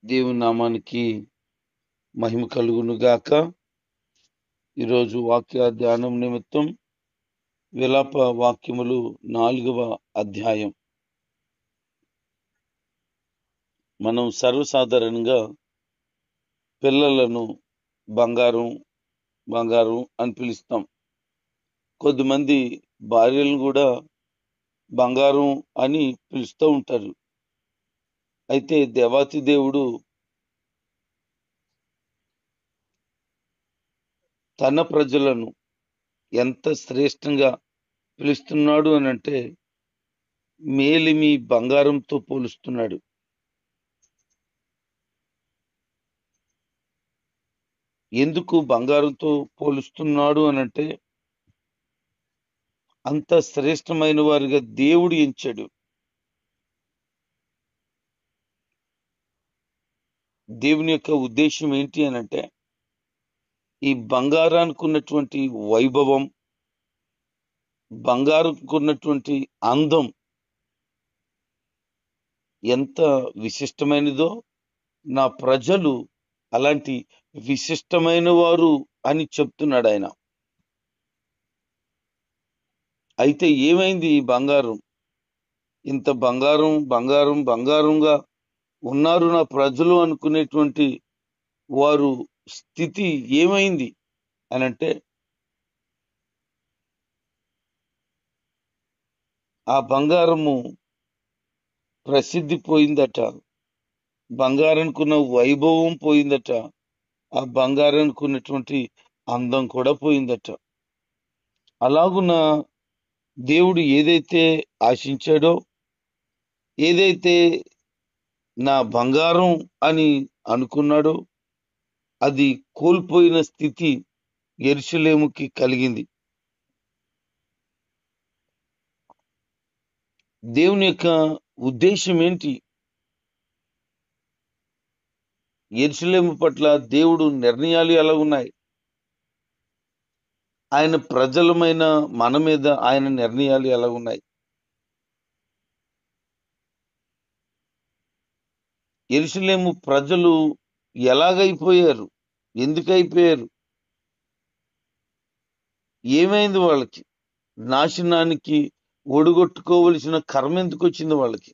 దేవుని నామానికి మహిమ కలుగును గాక. ఈరోజు వాక్య ధ్యానం నిమిత్తం విలాప వాక్యములు 4వ అధ్యాయం. మనం సర్వసాధారణంగా పిల్లలను బంగారం బంగారం అని పిలుస్తాం. కొద్దిమంది భార్యలను కూడా బంగారం అని పిలుస్తూ ఉంటారు. అయితే దేవాతి దేవుడు తన ప్రజలను ఎంత శ్రేష్టంగా పిలుస్తున్నాడు అని అంటే మేలిమి బంగారంతో పోలుస్తున్నాడు. ఎందుకు బంగారంతో పోలుస్తున్నాడు అనంటే అంత శ్రేష్టమైన వారిగా దేవుడు ఎంచాడు. దేవుని యొక్క ఉద్దేశం ఏంటి అనంటే ఈ బంగారానికి ఉన్నటువంటి వైభవం, బంగారంకు ఉన్నటువంటి అందం ఎంత విశిష్టమైనదో నా ప్రజలు అలాంటి విశిష్టమైన వారు అని చెప్తున్నాడు ఆయన. అయితే ఏమైంది ఈ బంగారం? ఇంత బంగారం బంగారం బంగారంగా ఉన్నారు నా ప్రజలు అనుకునేటువంటి వారు స్థితి ఏమైంది అనంటే ఆ బంగారము ప్రసిద్ధి పోయిందట, బంగారానికి ఉన్న వైభవం పోయిందట, ఆ బంగారానికి ఉన్నటువంటి అందం కూడా పోయిందట. అలాగున దేవుడు ఏదైతే ఆశించాడో, ఏదైతే నా బంగారం అని అనుకున్నాడో అది కోల్పోయిన స్థితి యెరూషలేముకి కలిగింది. దేవుని యొక్క ఉద్దేశం ఏంటి? యెరూషలేము పట్ల దేవుడు నిర్ణయాలు ఎలా ఉన్నాయి? ఆయన ప్రజలమైన మన మీద ఆయన నిర్ణయాలు ఎలా ఉన్నాయి? యెరూషలేము ప్రజలు ఎలాగైపోయారు? ఎందుకైపోయారు? ఏమైంది వాళ్ళకి? నాశనానికి ఒడిగొట్టుకోవలసిన కర్మ ఎందుకు వచ్చింది వాళ్ళకి?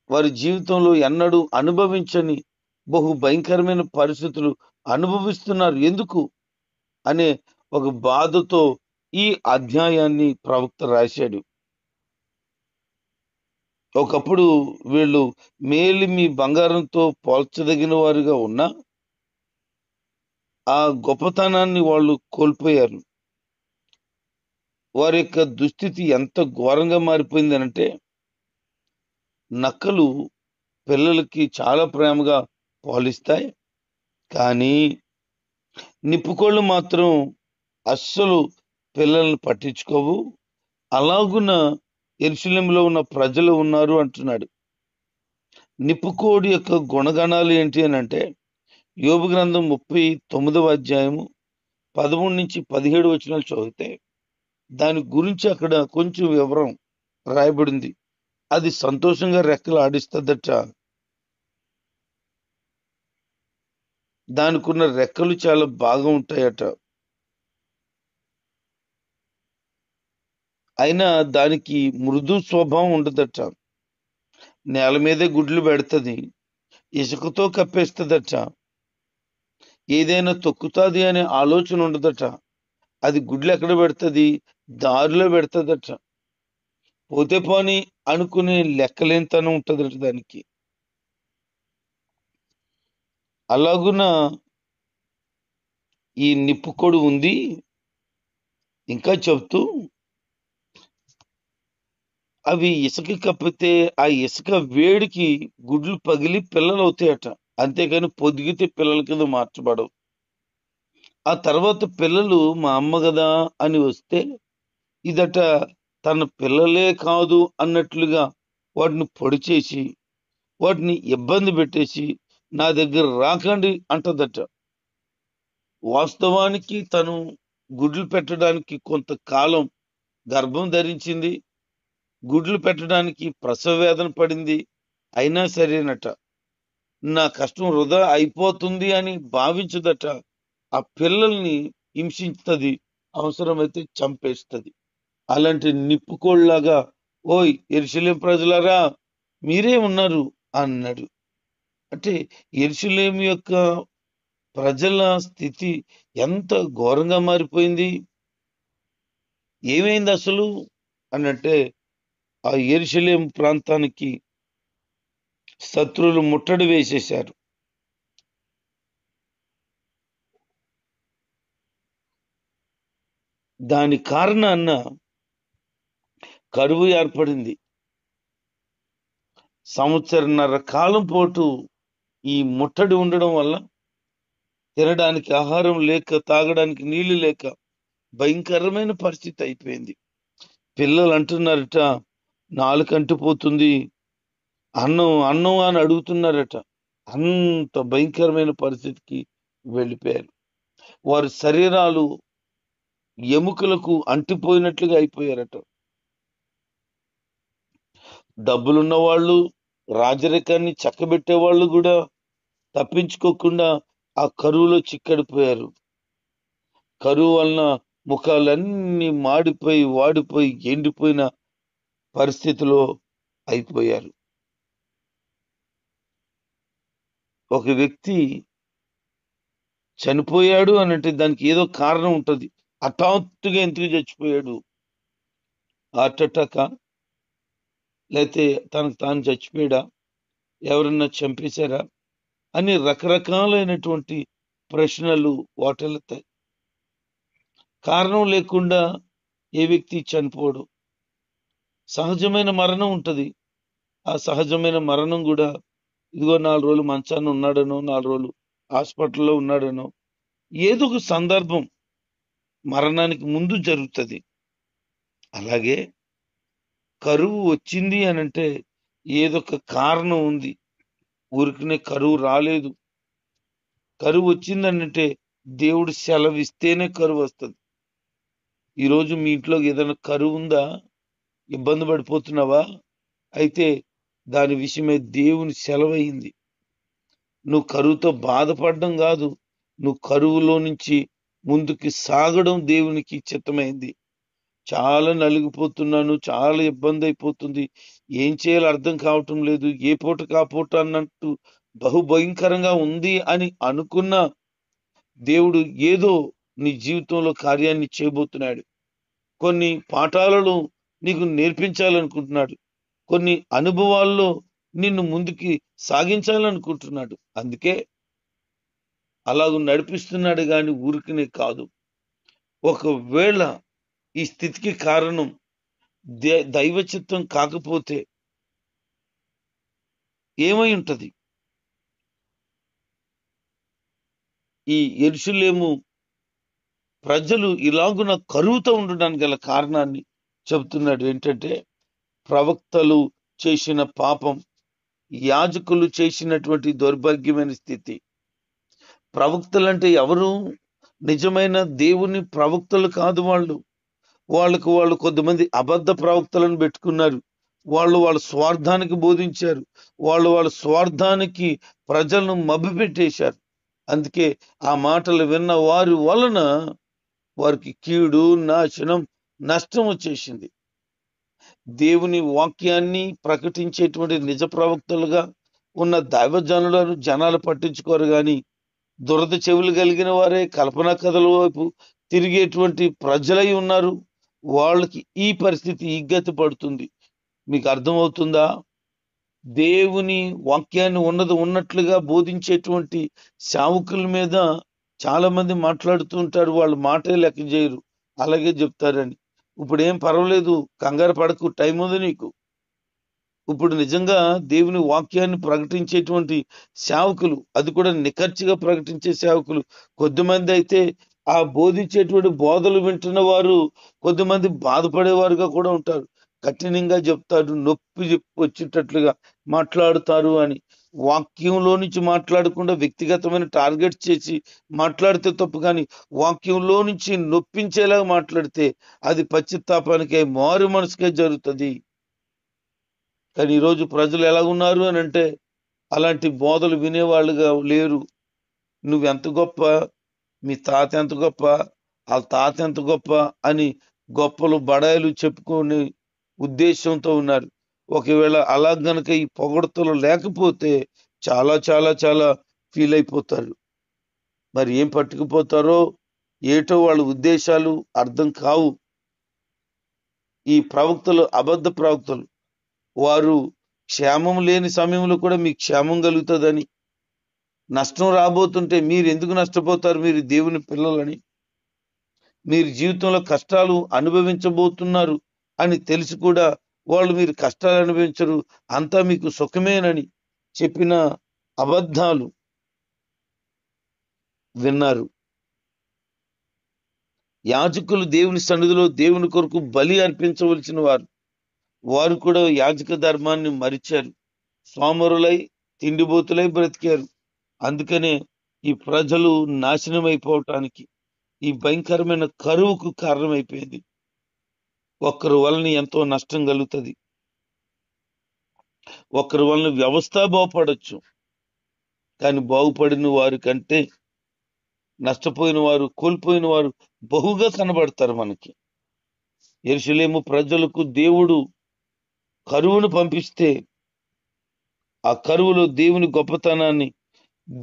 వారి జీవితంలో ఎన్నడూ అనుభవించని బహు భయంకరమైన పరిస్థితులు అనుభవిస్తున్నారు. ఎందుకు అనే ఒక బాధతో ఈ అధ్యాయాన్ని ప్రవక్త రాశాడు. ఒకప్పుడు వీళ్ళు మేలిమి బంగారంతో పోల్చదగిన వారుగా ఉన్నా ఆ గొప్పతనాన్ని వాళ్ళు కోల్పోయారు. వారి యొక్క దుస్థితి ఎంత ఘోరంగా మారిపోయిందనంటే నక్కలు పిల్లలకి చాలా ప్రేమగా పాలిస్తాయి, కానీ నిప్పుకోళ్ళు మాత్రం అస్సలు పిల్లల్ని పట్టించుకోవు. అలాగున యెరూషలేములో ఉన్న ప్రజలు ఉన్నారు అంటున్నాడు. నిప్పుకోడి యొక్క గుణగణాలు ఏంటి అని అంటే యోబు గ్రంథం 39వ అధ్యాయము 13 నుంచి 17 వచనాలు చదివితే దాని గురించి అక్కడ కొంచెం వివరం రాయబడింది. అది సంతోషంగా రెక్కలు ఆడిస్తుందట. దానికున్న రెక్కలు చాలా బాగా ఉంటాయట. అయినా దానికి మృదు స్వభావం ఉండదట. నేల మీదే గుడ్లు పెడుతుంది, ఇసుకతో కప్పేస్తుందట. ఏదైనా తొక్కుతుంది అనే ఆలోచన ఉండదట. అది గుడ్లు ఎక్కడ పెడుతుంది? దారిలో పెడుతుందట. పోతే పోని అనుకునే లెక్కలేనితనం ఉంటుందట దానికి. అలాగున ఈ నిప్పుకొడు ఉంది. ఇంకా చెప్తూ అవి ఇసుక కప్పితే ఆ ఇసుక వేడికి గుడ్లు పగిలి పిల్లలు అవుతాయట. అంతేగాని పొదిగితే పిల్లల కింద మార్చబడవు. ఆ తర్వాత పిల్లలు మా అమ్మ కదా అని వస్తే ఇదట తన పిల్లలే కాదు అన్నట్లుగా వాటిని పొడి చేసి వాటిని ఇబ్బంది పెట్టేసి నా దగ్గర రాకండి అంటదట. వాస్తవానికి తను గుడ్లు పెట్టడానికి కొంతకాలం గర్భం ధరించింది, గుడ్లు పెట్టడానికి ప్రసవ వేదన పడింది. అయినా సరేనట నా కష్టం వృధా అయిపోతుంది అని భావించదట. ఆ పిల్లల్ని హింసిస్తది, అవసరమైతే చంపేస్తది. అలాంటి నిప్పుకోళ్ళలాగా, ఓయ్ యెరూషలేము ప్రజలారా మీరే ఉన్నారు అన్నాడు. అంటే యెరూషలేము యొక్క ప్రజల స్థితి ఎంత ఘోరంగా మారిపోయింది. ఏమైంది అసలు అనంటే, ఆ యెరూషలేము ప్రాంతానికి శత్రువులు ముట్టడి వేసేశారు. దాని కారణాన కరువు ఏర్పడింది. సంవత్సరన్నర కాలం పాటు ఈ ముట్టడి ఉండడం వల్ల తినడానికి ఆహారం లేక, తాగడానికి నీళ్లు లేక భయంకరమైన పరిస్థితి అయిపోయింది. పిల్లలు అంటున్నారట, నాలుకంటిపోతుంది, అన్నం అన్నం అని అడుగుతున్నారట. అంత భయంకరమైన పరిస్థితికి వెళ్ళిపోయారు. వారి శరీరాలు ఎముకలకు అంటిపోయినట్లుగా అయిపోయారట. డబ్బులున్న వాళ్ళు, రాజరికాన్ని చక్కబెట్టే వాళ్ళు కూడా తప్పించుకోకుండా ఆ కరువులో చిక్కడిపోయారు. కరువు వలన ముఖాలన్నీ మాడిపోయి, వాడిపోయి, ఎండిపోయిన పరిస్థితిలో అయిపోయారు. ఒక వ్యక్తి చనిపోయాడు అనంటే దానికి ఏదో కారణం ఉంటది. హఠాత్తుగా ఎందుకు చచ్చిపోయాడు? హార్ట్ అటాకా, లేకపోతే తనకు తాను చచ్చిపోయాడా, ఎవరన్నా చంపేశారా అని రకరకాలైనటువంటి ప్రశ్నలు వాటిల్లుతాయి. కారణం లేకుండా ఏ వ్యక్తి చనిపోడు. సహజమైన మరణం ఉంటది. ఆ సహజమైన మరణం కూడా ఇదిగో 4 రోజులు మంచాన ఉన్నాడనో, 4 రోజులు హాస్పిటల్లో ఉన్నాడనో, ఏదో ఒక సందర్భం మరణానికి ముందు జరుగుతుంది. అలాగే కరువు వచ్చింది అనంటే ఏదో ఒక కారణం ఉంది. ఊరికనే కరువు రాలేదు. కరువు వచ్చిందనంటే దేవుడు సెలవిస్తేనే కరువు వస్తుంది. ఈరోజు మీ ఇంట్లో ఏదైనా కరువు ఉందా? ఇబ్బంది పడిపోతున్నావా? అయితే దాని విషయమై దేవుని సెలవయింది. నువ్వు కరువుతో బాధపడడం కాదు, నువ్వు కరువులో నుంచి ముందుకి సాగడం దేవునికి చిత్తమైంది. చాలా నలిగిపోతున్నాను, చాలా ఇబ్బంది అయిపోతుంది, ఏం చేయాలో అర్థం కావటం లేదు, ఏ పూట కాపూట అన్నట్టు బహుభయంకరంగా ఉంది అని అనుకున్న దేవుడు ఏదో నీ జీవితంలో కార్యాన్ని చేయబోతున్నాడు. కొన్ని పాఠాలను నీకు నేర్పించాలనుకుంటున్నాడు. కొన్ని అనుభవాల్లో నిన్ను ముందుకి సాగించాలనుకుంటున్నాడు. అందుకే అలాగ నడిపిస్తున్నాడు గాని ఊరికనే కాదు. ఒకవేళ ఈ స్థితికి కారణం దైవ చిత్తం కాకపోతే ఏమై ఉంటది? ఈ యెరూషలేము ప్రజలు ఇలాగున కరువుతో ఉండడానికి గల కారణాన్ని చెబుతున్నాడు. ఏంటంటే, ప్రవక్తలు చేసిన పాపం, యాజకులు చేసినటువంటి దౌర్భాగ్యమైన స్థితి. ప్రవక్తలంటే ఎవరు? నిజమైన దేవుని ప్రవక్తలు కాదు వాళ్ళు. వాళ్ళు కొంతమంది అబద్ధ ప్రవక్తలను పెట్టుకున్నారు. వాళ్ళ స్వార్థానికి బోధించారు. వాళ్ళ స్వార్థానికి ప్రజలను మభ్యపెట్టేశారు. అందుకే ఆ మాటలు విన్న వారి వలన వారికి కీడు, నాశనం, నష్టం వచ్చేసింది. దేవుని వాక్యాన్ని ప్రకటించేటువంటి నిజ ప్రవక్తలుగా ఉన్న దైవజనులను జనాలు పట్టించుకోరు గాని, దురద చెవులు కలిగిన వారే కల్పనా కథల వైపు తిరిగేటువంటి ప్రజలై ఉన్నారు. వాళ్ళకి ఈ పరిస్థితి ఈ గతి పడుతుంది. మీకు అర్థమవుతుందా? దేవుని వాక్యాన్ని ఉన్నది ఉన్నట్లుగా బోధించేటువంటి సేవకుల మీద చాలా మంది మాట్లాడుతూ ఉంటారు. వాళ్ళు మాటే లెక్క చేయరు, అలాగే చెప్తారని. ఇప్పుడు ఏం పర్వాలేదు, కంగారు పడకు, టైం ఉంది నీకు. ఇప్పుడు నిజంగా దేవుని వాక్యాన్ని ప్రకటించేటువంటి సేవకులు, అది కూడా నిఖర్చిగా ప్రకటించే సేవకులు కొద్దిమంది అయితే, ఆ బోధించేటువంటి బోధలు వింటున్న వారు కొద్దిమంది బాధపడేవారుగా కూడా ఉంటారు. కఠినంగా చెప్తారు, నొప్పి వచ్చేటట్లుగా మాట్లాడుతారు అని. వాక్యంలో నుంచి మాట్లాడకుండా వ్యక్తిగతమైన టార్గెట్ చేసి మాట్లాడితే తప్పు, కానీ వాక్యంలో నుంచి నొప్పించేలాగా మాట్లాడితే అది పశ్చాత్తాపానికే, మారు మనసుకే జరుగుతుంది. కానీ ఈరోజు ప్రజలు ఎలా ఉన్నారు అని అంటే, అలాంటి బోధలు వినేవాళ్ళుగా లేరు. నువ్వెంత గొప్ప, మీ తాత ఎంత గొప్ప, వాళ్ళ తాత ఎంత గొప్ప అని గొప్పలు బడాయిలు చెప్పుకునే ఉద్దేశంతో ఉన్నారు. ఒకవేళ అలా గనక ఈ పొగడ్తలు లేకపోతే చాలా చాలా చాలా ఫీల్ అయిపోతారు. మరి ఏం పట్టుకుపోతారో ఏటో వాళ్ళ ఉద్దేశాలు అర్థం కావు. ఈ ప్రవక్తలు అబద్ధ ప్రవక్తలు. వారు క్షేమం లేని సమయంలో కూడా మీకు క్షేమం కలుగుతుందని, నష్టం రాబోతుంటే మీరు ఎందుకు నష్టపోతారు, మీరు దేవుని పిల్లలని, మీరు జీవితంలో కష్టాలు అనుభవించబోతున్నారు అని తెలిసి కూడా వాళ్ళు మీరు కష్టాలు అనుభవించరు, అంతా మీకు సుఖమేనని చెప్పిన అబద్ధాలు విన్నారు. యాజకులు దేవుని సన్నిధిలో దేవుని కొరకు బలి అర్పించవలసిన వారు కూడా యాజక ధర్మాన్ని మరిచారు. సోమరులై తిండిబోతులై బ్రతికారు. అందుకనే ఈ ప్రజలు నాశనం అయిపోవటానికి, ఈ భయంకరమైన కరువుకు కారణమైపోయింది. ఒక్కరి వలన ఎంతో నష్టం కలుగుతుంది. ఒక్కరి వలన వ్యవస్థ బాగుపడచ్చు, కానీ బాగుపడిన వారి కంటే నష్టపోయిన వారు, కోల్పోయిన వారు బహుగా కనబడతారు మనకి. యెరూషలేము ప్రజలకు దేవుడు కరువును పంపిస్తే ఆ కరువులో దేవుని గొప్పతనాన్ని,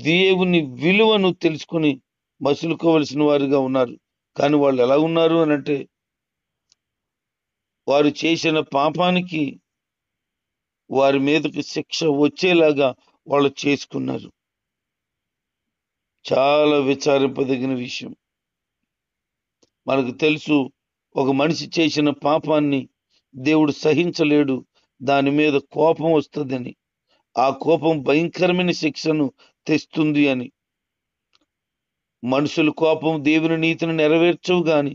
దేవుని విలువను తెలుసుకుని మసులుకోవలసిన వారుగా ఉన్నారు. కానీ వాళ్ళు ఎలా ఉన్నారు అని అంటే, వారు చేసిన పాపానికి వారి మీదకి శిక్ష వచ్చేలాగా వాళ్ళు చేసుకున్నారు. చాలా విచారింపదగిన విషయం. మనకు తెలుసు, ఒక మనిషి చేసిన పాపాన్ని దేవుడు సహించలేడు, దాని మీద కోపం వస్తుందని. ఆ కోపం భయంకరమైన శిక్షను తెస్తుంది అని. మనుషుల కోపం దేవుని నీతిని నెరవేర్చవు గాని,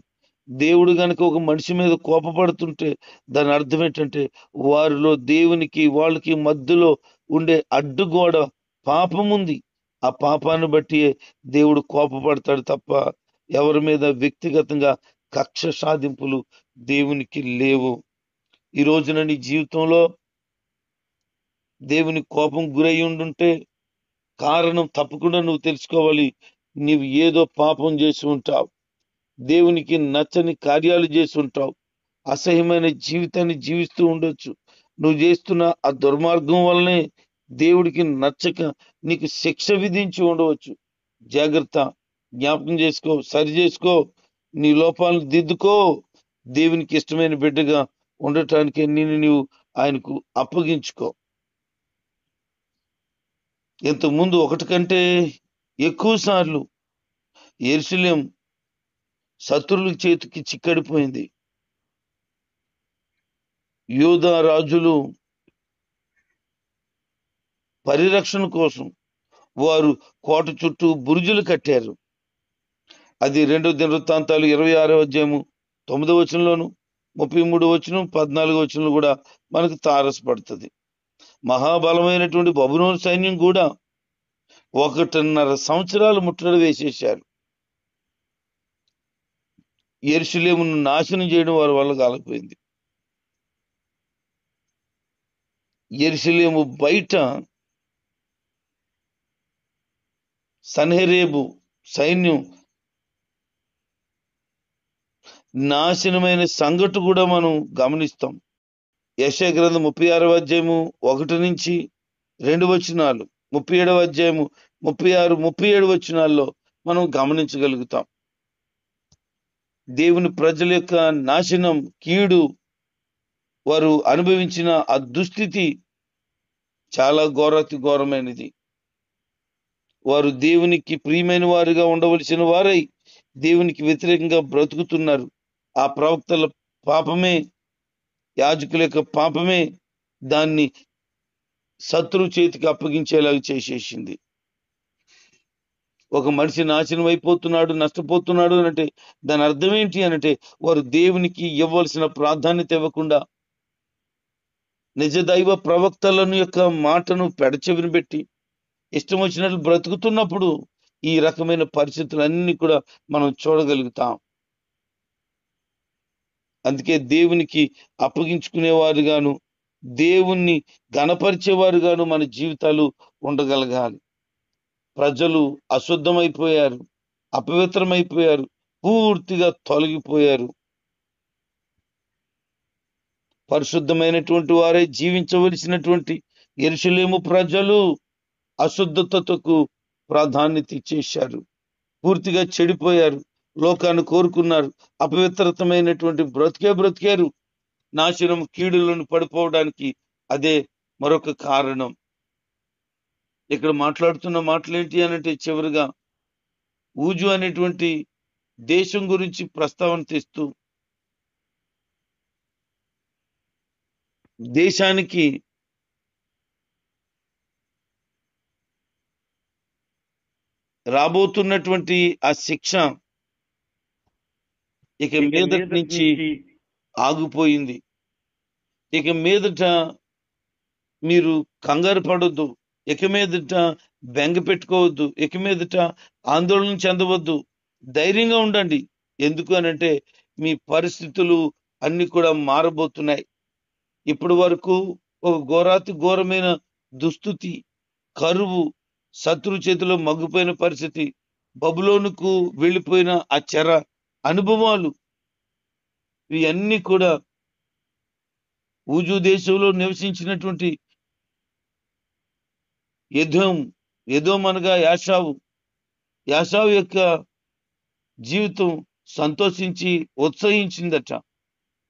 దేవుడు గనక ఒక మనిషి మీద కోపపడుతుంటే దాని అర్థం ఏంటంటే, వారిలో దేవునికి వాళ్ళకి మధ్యలో ఉండే అడ్డుగోడ పాపం ఉంది. ఆ పాపాన్ని బట్టి దేవుడు కోపపడతాడు తప్ప ఎవరి మీద వ్యక్తిగతంగా కక్ష సాధింపులు దేవునికి లేవు. ఈ రోజున నీ జీవితంలో దేవుని కోపం గురై ఉండుంటే కారణం తప్పకుండా నువ్వు తెలుసుకోవాలి. నీవు ఏదో పాపం చేసి ఉంటావు, దేవునికి నచ్చని కార్యాలు చేసి ఉంటావు, అసహ్యమైన జీవితాన్ని జీవిస్తూ ఉండొచ్చు. నువ్వు చేస్తున్న ఆ దుర్మార్గం వల్లనే దేవుడికి నచ్చక నీకు శిక్ష విధించి ఉండవచ్చు. జాగ్రత్త, జ్ఞాపకం చేసుకో, సరి చేసుకో, నీ లోపాలను దిద్దుకో. దేవునికి ఇష్టమైన బిడ్డగా ఉండటానికి నీవు ఆయనకు అప్పగించుకో. ఇంతకుముందు ఒకటి కంటే ఎక్కువ సార్లు యెరూషలేం శత్రువుల చేతికి చిక్కడిపోయింది. యూదా రాజులు పరిరక్షణ కోసం వారు కోట చుట్టూ బురుజులు కట్టారు. అది 2 దినవృత్తాంతాలు 26వ అధ్యాయము 9వ వచనంలోను, 33వ వచనం, 14వ వచనంలో కూడా మనకు తారసపడుతుంది. మహాబలమైనటువంటి బబులోను సైన్యం కూడా 1.5 సంవత్సరాలు ముట్టడి వేసేశారు. యెరూషలేమును నాశనం చేయడం వారి వల్ల కాలేకపోయింది. యెరూషలేము బయట సన్హెరీబు సైన్యం నాశనమైన సంఘటన కూడా మనం గమనిస్తాం. యెషయా గ్రంథం 36వ అధ్యాయము 1 నుంచి 2 వచనాలు, 37వ అధ్యాయము 36, 37 వచనాల్లో మనం గమనించగలుగుతాం. దేవుని ప్రజల యొక్క నాశనం, కీడు, వారు అనుభవించిన ఆ దుస్థితి చాలా ఘోరాతి ఘోరమైనది. వారు దేవునికి ప్రియమైన వారుగా ఉండవలసిన వారై దేవునికి వ్యతిరేకంగా బ్రతుకుతున్నారు. ఆ ప్రవక్తల పాపమే, యాజకుల యొక్క పాపమే దాన్ని శత్రు చేతికి అప్పగించేలాగా చేసేసింది. ఒక మనిషి నాశనం అయిపోతున్నాడు, నష్టపోతున్నాడు అనంటే దాని అర్థం ఏంటి అనంటే, వారు దేవునికి ఇవ్వవలసిన ప్రాధాన్యత ఇవ్వకుండా నిజ దైవ ప్రవక్తలను యొక్క మాటను పెడచెవిని పెట్టి ఇష్టం వచ్చినట్లు బ్రతుకుతున్నప్పుడు ఈ రకమైన పరిస్థితులన్నీ కూడా మనం చూడగలుగుతాం. అందుకే దేవునికి అప్పగించుకునేవారుగాను, దేవుణ్ణి గణపరిచేవారుగాను మన జీవితాలు ఉండగలగాలి. ప్రజలు అశుద్ధమైపోయారు, అపవిత్రమైపోయారు, పూర్తిగా తొలగిపోయారు. పరిశుద్ధమైనటువంటి వారే జీవించవలసినటువంటి యెరూషలేము ప్రజలు అశుద్ధతకు ప్రాధాన్యత ఇచ్చేశారు. పూర్తిగా చెడిపోయారు, లోకాన్ని కోరుకున్నారు, అపవిత్రతమైనటువంటి బ్రతికారు. నాశనం కీడులను పడిపోవడానికి అదే మరొక కారణం. ఇక్కడ మాట్లాడుతున్న మాటలు ఏంటి అనంటే, చివరిగా ఊజు అనేటువంటి దేశం గురించి ప్రస్తావన తెస్తూ, దేశానికి రాబోతున్నటువంటి ఆ శిక్ష ఇక మీదటి నుంచి ఆగిపోయింది. ఇక మీదట మీరు కంగారు పడొద్దు, ఇక మీదట బెంగ పెట్టుకోవద్దు, ఇక మీదట ఆందోళన చెందవద్దు, ధైర్యంగా ఉండండి. ఎందుకు అనంటే మీ పరిస్థితులు అన్ని కూడా మారబోతున్నాయి. ఇప్పటి వరకు ఒక ఘోరాతి ఘోరమైన దుస్థితి, కరువు, శత్రు చేతిలో మగ్గిపోయిన పరిస్థితి, బబులోనుకు వెళ్ళిపోయిన ఆ చెర అనుభవాలు, ఇవన్నీ కూడా ఊజు దేశంలో నివసించినటువంటి ఎదోం అనగా యాషావు యొక్క జీవితం సంతోషించి ఉత్సహించిందట.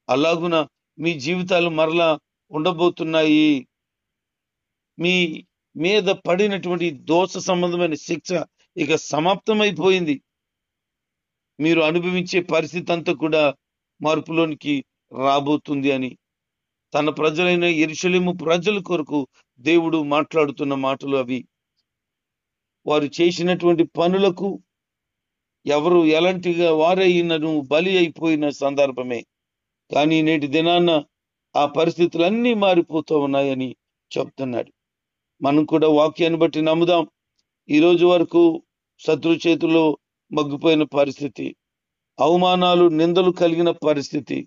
అలాగున మీ జీవితాలు మరలా ఉండబోతున్నాయి. మీ మీద పడినటువంటి దోష సంబంధమైన శిక్ష ఇక సమాప్తమైపోయింది. మీరు అనుభవించే పరిస్థితి అంతా కూడా మార్పులోనికి రాబోతుంది అని తన ప్రజలైన యెరూషలేము ప్రజల కొరకు దేవుడు మాట్లాడుతున్న మాటలు అవి. వారు చేసినటువంటి పనులకు ఎవరు ఎలాంటిగా వారైనను బలి అయిపోయిన సందర్భమే. కానీ నేటి దినాన ఆ పరిస్థితులన్నీ మారిపోతూ ఉన్నాయని చెప్తున్నాడు. మనం కూడా వాక్యాన్ని బట్టి నమ్ముదాం. ఈ రోజు వరకు శత్రు చేతుల్లో మగ్గిపోయిన పరిస్థితి, అవమానాలు, నిందలు కలిగిన పరిస్థితి,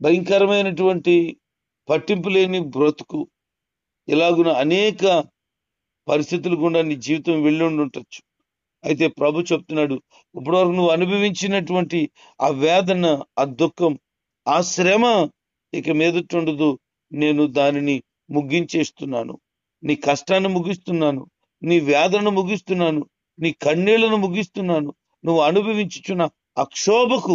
భయంకరమైనటువంటి పట్టింపు లేని బ్రతుకు, ఇలాగున అనేక పరిస్థితులు గుండా నీ జీవితం వెళ్ళి ఉండొచ్చు. అయితే ప్రభు చెప్తున్నాడు, ఇప్పటివరకు నువ్వు అనుభవించినటువంటి ఆ వేదన, ఆ దుఃఖం, ఆ శ్రమ ఇక మీదట ఉండదు. నేను దానిని ముగించేస్తున్నాను. నీ కష్టాన్ని ముగిస్తున్నాను, నీ వేదనను ముగిస్తున్నాను, నీ కన్నీళ్లను ముగిస్తున్నాను, నువ్వు అనుభవించుచున్న అక్షోభకు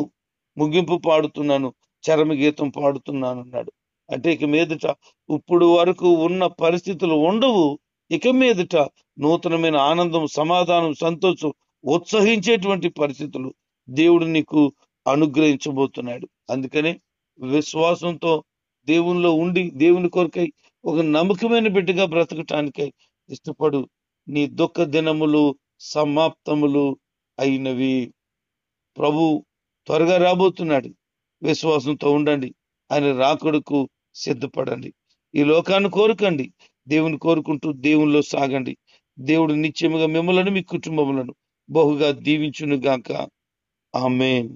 ముగింపు పాడుతున్నాను, చరమ గీతం పాడుతున్నాను అన్నాడు. అంటే ఇక మీదట ఇప్పుడు వరకు ఉన్న పరిస్థితులు ఉండవు. ఇక మీదట నూతనమైన ఆనందం, సమాధానం, సంతోషం, ఉత్సహించేటువంటి పరిస్థితులు దేవుడు నీకు అనుగ్రహించబోతున్నాడు. అందుకనే విశ్వాసంతో దేవునిలో ఉండి దేవుని కొరకై ఒక నమ్మకమైన బిడ్డగా బ్రతకటానికై ఇష్టపడు. నీ దుఃఖ దినములు సమాప్తములు అయినవి. ప్రభు త్వరగా రాబోతున్నాడు. విశ్వాసంతో ఉండండి. ఆయన రాకడకు సిద్ధపడండి. ఈ లోకాన్ని కోరుకండి, దేవుని కోరుకుంటూ దేవునిలో సాగండి. దేవుడు నిత్యముగా మిమ్మలను, మీ కుటుంబములను బహుగా దీవించును గాక. ఆమేన్.